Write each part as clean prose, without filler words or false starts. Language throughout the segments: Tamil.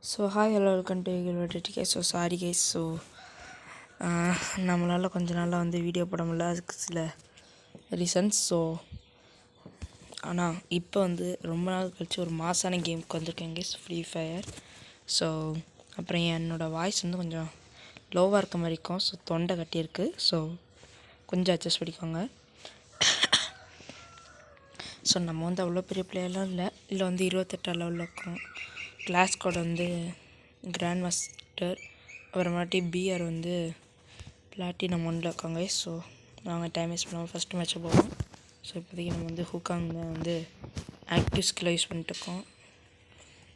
So hi hello welcome to DK. So sorry guys. So நம்மளால் கொஞ்ச நாளாக வந்து வீடியோ போட முடியல, அதுக்கு சில ரீசன்ஸ். ஸோ ஆனால் இப்போ வந்து ரொம்ப நாள் கழிச்சு ஒரு மாசான கேமுக்கு வந்திருக்கேன் கைஸ், ஃப்ரீ ஃபயர். ஸோ அப்புறம் என்னோடய வாய்ஸ் வந்து கொஞ்சம் லோவாக இருக்க மாதிரி இருக்கும். ஸோ தொண்டை கட்டியிருக்கு. ஸோ கொஞ்சம் அட்ஜஸ்ட் பண்ணிக்கோங்க. ஸோ நம்ம வந்து அவ்வளோ பெரிய பிளேயர்லாம் இல்லை வந்து 28 லெவலில் இருக்கோம். கிளாஸ் கோட் வந்து கிராண்ட் மாஸ்டர், அப்புறமாட்டி பிஆர் வந்து பிளாட்டினம் 1ல் இருக்காங்க. ஸோ நாங்கள் டைம் வேஸ்ட் பண்ணாமல் ஃபஸ்ட்டு மேட்ச்சை போவோம். ஸோ இப்போதைக்கு நம்ம வந்து ஹூக்காங் வந்து ஆக்டிவ் ஸ்கில்லை யூஸ் பண்ணிட்டுருக்கோம்.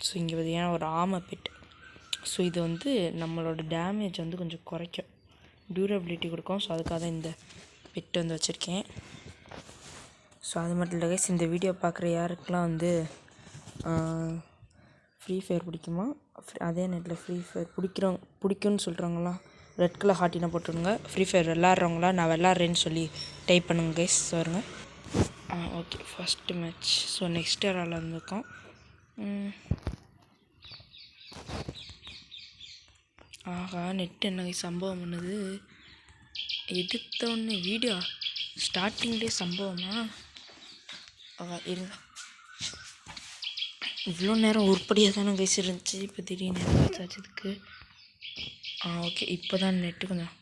ஸோ இங்கே பார்த்தீங்கன்னா ஒரு ஆமை பெட். ஸோ இது வந்து நம்மளோட டேமேஜ் வந்து கொஞ்சம் குறைக்கும், டியூரபிலிட்டி கொடுக்கும். ஸோ அதுக்காக தான் இந்த பெட் வந்து வச்சுருக்கேன். ஸோ அது மட்டும் இல்லை கைஸ், இந்த வீடியோ பார்க்குற யாருக்கெல்லாம் வந்து ஃப்ரீ ஃபயர் பிடிக்குமா, அதே நேரத்தில் ஃப்ரீ ஃபயர் பிடிக்கும்னு சொல்கிறவங்களாம் ரெட் கலர் ஹார்ட்டினை போட்டுருங்க. ஃப்ரீ ஃபயர் விளாட்றவங்களா நான் விளாட்றேன்னு சொல்லி டைப் பண்ணுங்க கைஸ். வருங்க. Okay, first match. So next இயரால் இருந்திருக்கோம். ஆஹா, நெட் என்ன சம்பவம் பண்ணுது. எடுத்தோடனே வீடியோ ஸ்டார்டிங்லேயே சம்பவமா? இருங்க, இவ்வளோ நேரம் உருப்படியாக தானே கைஸ் இருந்துச்சு. இப்போ திடீர்னு என்ன ஆச்சதுக்கு? ஓகே, இப்போ தான் நெட்டு கொஞ்சம்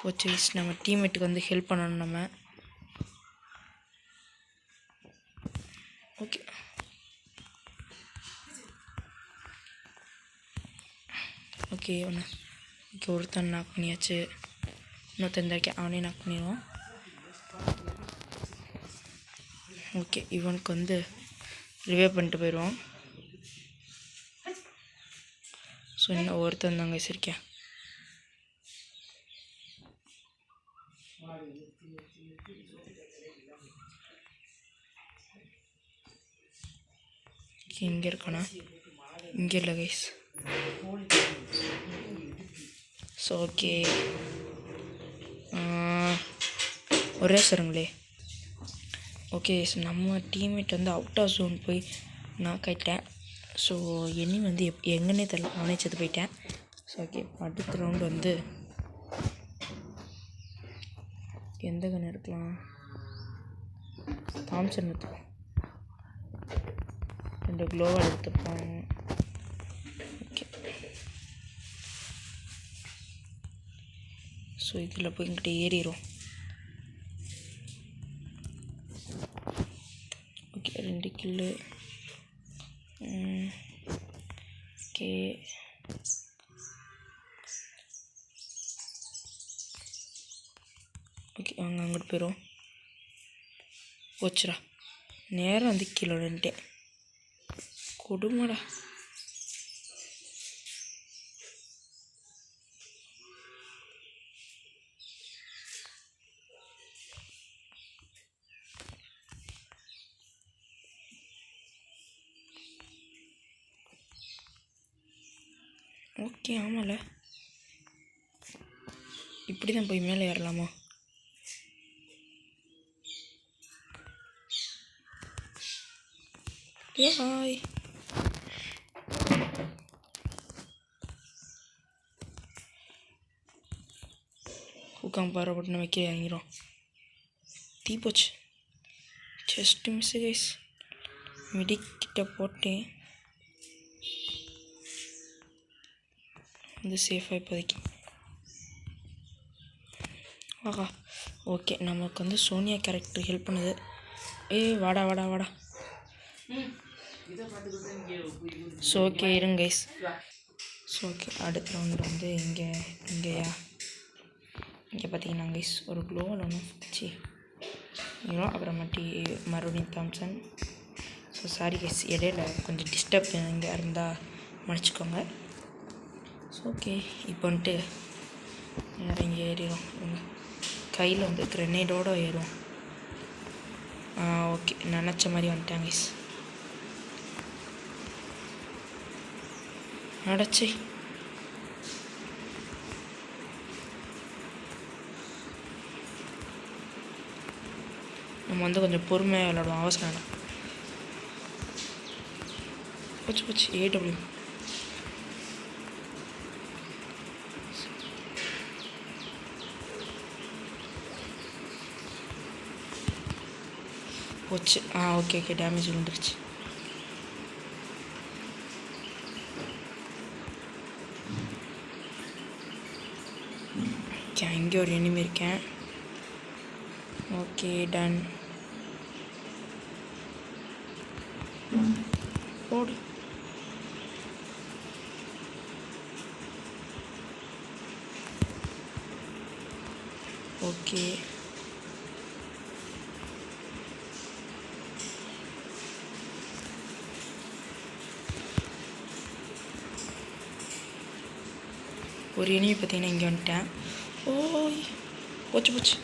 போச்சு கைஸ். நம்ம டீம்மேட்டுக்கு வந்து ஹெல்ப் பண்ணணும் நம்ம. ஓகே, ஓகே ஒருத்தன் நாக் பண்ணியாச்சு. இன்னொருத்தன் இருக்கேன், அவனே நாக் பண்ணிடுவோம். ஓகே, இவனுக்கு வந்து ரிவே பண்ணிட்டு போயிடுவோம். ஸோ இன்னும் ஒருத்தன் தாங்க வச்சுருக்கேன். இங்கே இருக்கானா? இங்கே இல்லை கைஸ். ஸோ ஓகே, ஒரே சருங்களே. ஓகே, ஸோ நம்ம டீம்மேட் வந்து அவுட் ஆஃப் ஜோன் போய் நாக் ஆகிட்டேன். ஸோ என்னி வந்து எங்கன்னே தெரியல, அவனே செத்து போயிட்டேன். ஸோ ஓகே, அடுத்த ரவுண்டு வந்து எந்த கன் எடுக்கலாம்? தாம்சன் எடுத்துப்போம். 2 க்ளோவால் எடுத்துப்போம். ஓகே, ஸோ இதில் போய் இங்கிட்ட ஏறிடும். ஓகே, 2 கில்லு. ஓகே, ஓகே அவங்க அங்கிட்டு போயிடும். போச்சுடா, நேரம் வந்து கீழே விழுந்துட்டேன். கொடுமாடா. ஓகே, ஆமாம்ல, இப்படி தான் போய் மேலே ஏறலாமா? ஏ ஹாய், உட்காந்து பாரு போட்டு நம்ம வைக்க வாங்கிடும். தீ போச்சு, ஜஸ்ட் மிஸ் கைஸ். மிடிக்கிட்ட போட்டேன், வந்து சேஃபாக இப்போதைக்கு. ஆஹா, ஓகே, நமக்கு வந்து சோனியா கேரக்டர் ஹெல்ப் பண்ணுது. வாடா வாடா வாடா. ஸோ ஓகே இருங்க கைஸ். ஸோ ஓகே, அடுத்த ரவுண்டு வந்து இங்கேயா இங்கே பார்த்தீங்கன்னா கைஸ் ஒரு க்ளோவில் ஒன்று வச்சு அப்புறமாட்டி மறுபடியும் தாம்சன். ஸோ சாரி கைஸ், இடையில கொஞ்சம் டிஸ்டர்ப் இங்கே இருந்தால் மன்னிச்சிக்கோங்க. ஸோ ஓகே, இப்போ வந்துட்டு நேரம் இங்கே ஏறிடும். கையில் வந்து கிரெனேடோடு ஏறும். ஓகே, நினச்ச மாதிரி வந்துட்டாங்க கைஸ். அடைச்சி நம்ம வந்து கொஞ்சம் பொறுமையாக விளாடுவோம், அவசரம். போச்சு போச்சு. ஏடபிள்யூ போச்சு. ஓகே ஓகே, டேமேஜ் விழுந்துருச்சு. ஓகே, இங்கே ஒரு எனிமி இருக்கேன். Okay, done. போடு. ஓகே, ஒரு எனிமி பார்த்தீங்கன்னா இங்கே வந்துட்டேன். ஓய், போச்சு போச்சு.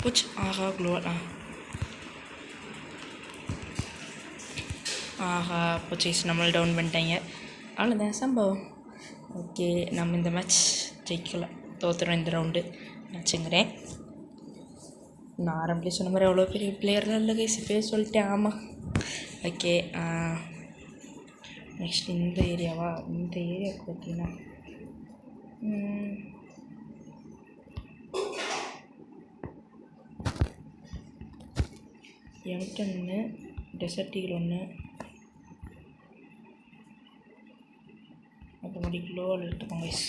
போச்சு. ஆஹா, குளோவல். ஆஹா, போச்சு. நம்மளை டவுன் பண்ணிட்டாங்க. அவ்வளோதான் சம்பவம். ஓகே, நம்ம இந்த மேட்ச் ஜெயிக்கலை, தோற்றுறோம் இந்த ரவுண்டு மேட்சுங்கிறேன். நான் ஆரம்பி சொன்ன மாதிரி அவ்வளோ பெரிய பிளேயர்லாம் இல்லை கைஸ், இப்போயே சொல்லிட்டேன். ஆமாம். ஓகே, நெக்ஸ்ட் இந்த ஏரியாவா? இந்த ஏரியாவுக்கு பார்த்தீங்கன்னா M10 ஒன்று, டெசர்ட் ஈகிள் ஒன்று, அப்புறமேட்டி க்ளோவல் எடுத்துக்கோங்க கைஸ்.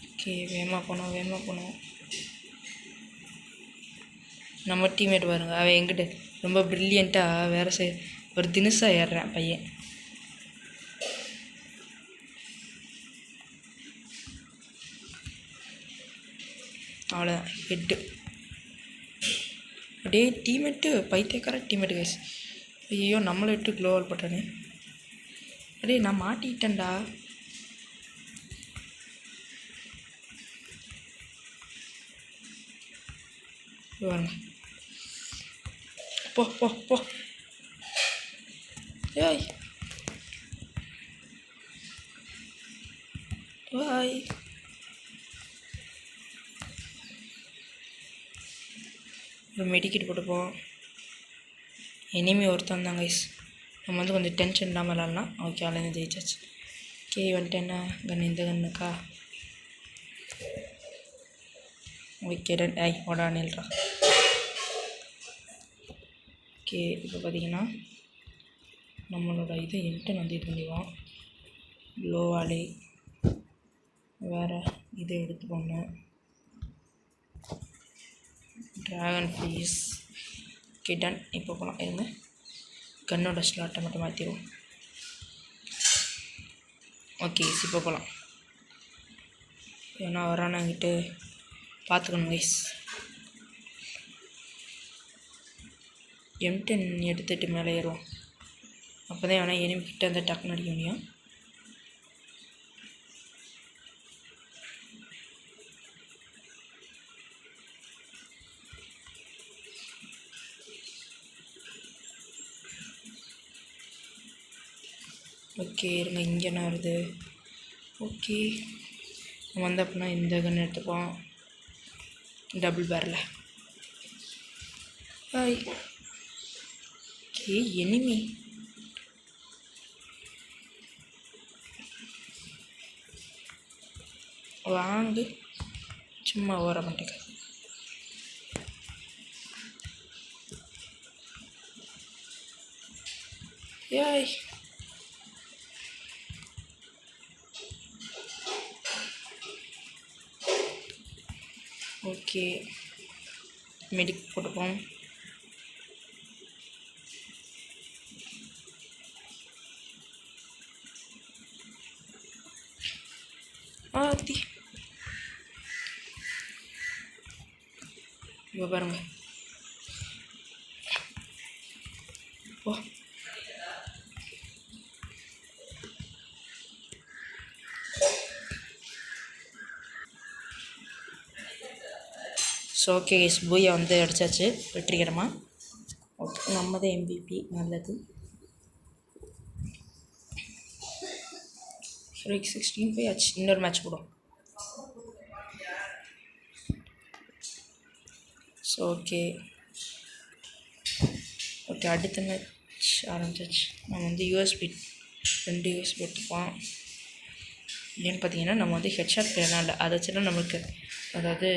ஓகே, வேகமாக போனோம். நம்ம டீம்மேட் பாருங்க, அவன் எங்கிட்ட ரொம்ப ப்ரில்லியண்ட்டாக வேறு ஒரு தினுசாக ஏறுறான் பையன். அவ்வளோதான், ஹெட்டு. அப்படியே டீம்மேட்டு பைத்தியக்கார டீம்மேட்டு கைஸ். ஐயோ, நம்மளை விட்டு க்ளோவல் போட்டானே. அப்படியே நான் மாட்டிக்கிட்டேன்டா. வாங்க, போ போ போ. ஏய் பாய். ஒரு மெடிக்கெட் போட்டுப்போம். இனிமே ஒருத்தன் தான் கைஸ். நம்ம வந்து கொஞ்சம் டென்ஷன் இல்லாமல் விளாட்லாம். ஓகே, அவ்வளோ ஜெயிச்சாச்சு. ஓகே, வந்துட்டு என்ன கன்? இந்த கன்னுக்கா? Okay, ton. ஓடா நில்றா. ஓகே, இப்போ பார்த்தீங்கன்னா நம்மளோட இது M10 வந்து இது பண்ணிடுவோம். க்ளோவாலே வேறு இது எடுத்துக்கோங்க. ட்ராகன் ஃபீஸ். Okay, done. இப்போ போகலாம். இருங்க, கன்னோட ஸ்லாட்டை மட்டும் மாற்றிடுவோம். ஓகே, இப்போ போகலாம். ஏன்னா வரானாங்கிட்டு பார்த்துக்கணும் கைஸ். M10 எடுத்துகிட்டு மேலே ஏறுவோம். அப்போ தான் வேணால் எனிமி கிட்ட வந்து டக்குன்னு அடிக்க முடியும். ஓகே, இருங்க, இங்கே என்ன வருது? ஓகே, நம்ம வந்து அப்படின்னா இந்த கன்று எடுத்துப்போம். டபுள் பேரில். ஹாய். Okay, enemy. வாங்கு, சும்மா ஓர மாட்டேங்க. ஏய், ஓகே, மெடிக் போட்டுப்போம். ஆத்தி, இப்போ பாருங்க. ஓ, ஸோ ஓகே கைஸ், பூயா வந்து அடித்தாச்சு வெற்றிகரமாக. ஓகே, நம்ம தான் MVP. நல்லது. 16 போய் ஆச்சு. இன்னொரு மேட்ச் போடும். ஸோ ஓகே அடுத்த மேட்ச் ஆரம்பிச்சாச்சு. நம்ம வந்து யூஎஸ்பி 2 யூஎஸ்பி எடுத்துப்போம். ஏன்னு பார்த்தீங்கன்னா நம்ம வந்து ஹெட்ஷாட் பிளேயர்லாம் இல்லை, அதை வச்சுலாம் நம்மளுக்கு அதாவது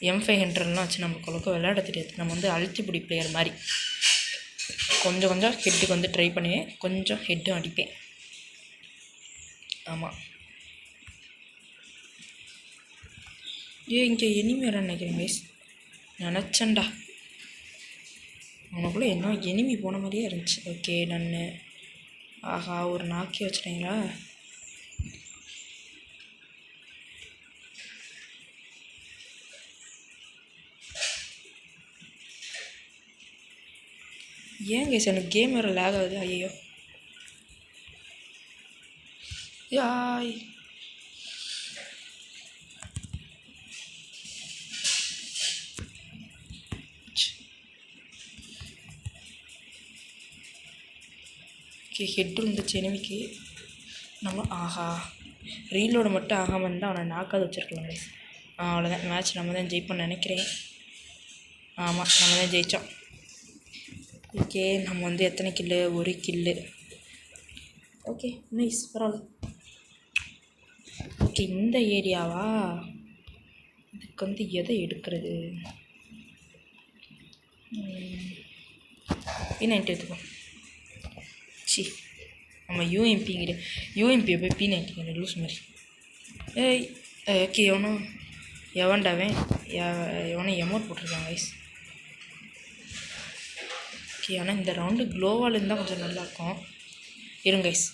M500லாம் வச்சு நம்மளுக்கு அளவுக்கு விளையாட தெரியாது. நம்ம வந்து அழுத்திப்பிடி பிளேயர் மாதிரி கொஞ்சம் ஹெட்டுக்கு வந்து ட்ரை பண்ணுவேன், கொஞ்சம் ஹெட்டும் அடிப்பேன். ஆமாம், இங்கே எனிமி வர நினைக்கிறேன் கைஸ். நினச்சேன்டா, உனக்குள்ளே என்ன எனிமி போன மாதிரியே இருந்துச்சு. ஓகே நான் ஆஹா ஒரு நாக்கி வச்சிட்டீங்களா? ஏன் கைஸ் எனக்கு கேம் வேறு லேக் ஆகுது? ஐயோ யாய், ஹெட்டு இருந்துச்சு எனிமிக்கு. நம்ம ஆஹா ரீலோடு மட்டும் ஆகாமல் இருந்தால் அவனை நாக்காது வச்சுருக்கலாம் கைஸ். அவ்வளோதான், மேட்ச் நம்ம தான் ஜெயிப்போம்னு நினைக்கிறேன். ஆமாம், நம்ம தான் ஜெயித்தோம். ஓகே, நம்ம வந்து எத்தனை கில்லு? 1 கில்லு. ஓகே நைஸ், பரவாயில்ல. ஓகே, இந்த ஏரியாவா? இதுக்கு வந்து எதை எடுக்கிறது? P90 எடுத்துக்கோ. சி, நம்ம யூஎம்பியை போய் P90 லூஸ் மாதிரி. ஏய் ஓகே, எவன்டாவே எவனோ எமௌண்ட் போட்டிருக்காங்க கைஸ். ஓகே, ஆனால் இந்த ரவுண்டு க்ளோவால் இருந்தால் கொஞ்சம் நல்லாயிருக்கும். இருங்க கைஸ்.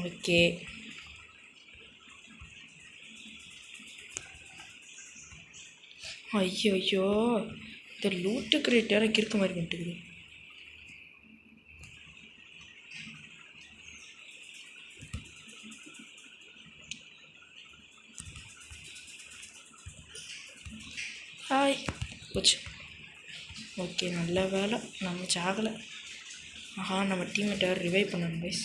ஓகே ஐயோ இந்த லூட்டு கிரேட் யாரும் கிறுக்க மாதிரி பண்ணிட்டுக்குது. ஹாய் போச்சு. ஓகே, நல்ல வேலை நம்ம சாகலை. ஆஹா, நம்ம டீம்மேட் யாரும் ரிவைவ் பண்ணணும் கைஸ்.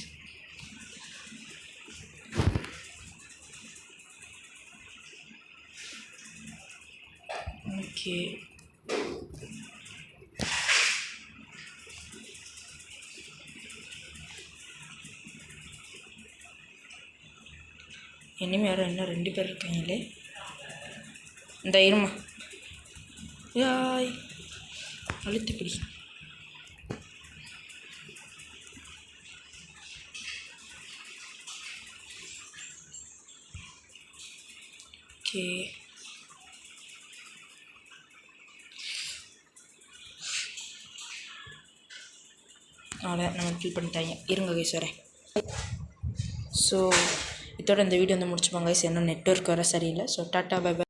ஓகே இனிமேல் யாரும் இன்னும் 2 பேர் இருக்காங்களே. இந்த இருமா யாய் அழுத்திப்பிடி. ஓகே அவ்வளோ நம்ம கில் பண்ணிட்டாங்க. இருங்க கைஸ் வரேன். ஸோ இதோட இந்த வீடியோ வந்து முடிச்சுப்பாங்க கைஸ். என்ன நெட்வொர்க் வர சரியில்லை. So tata bye by.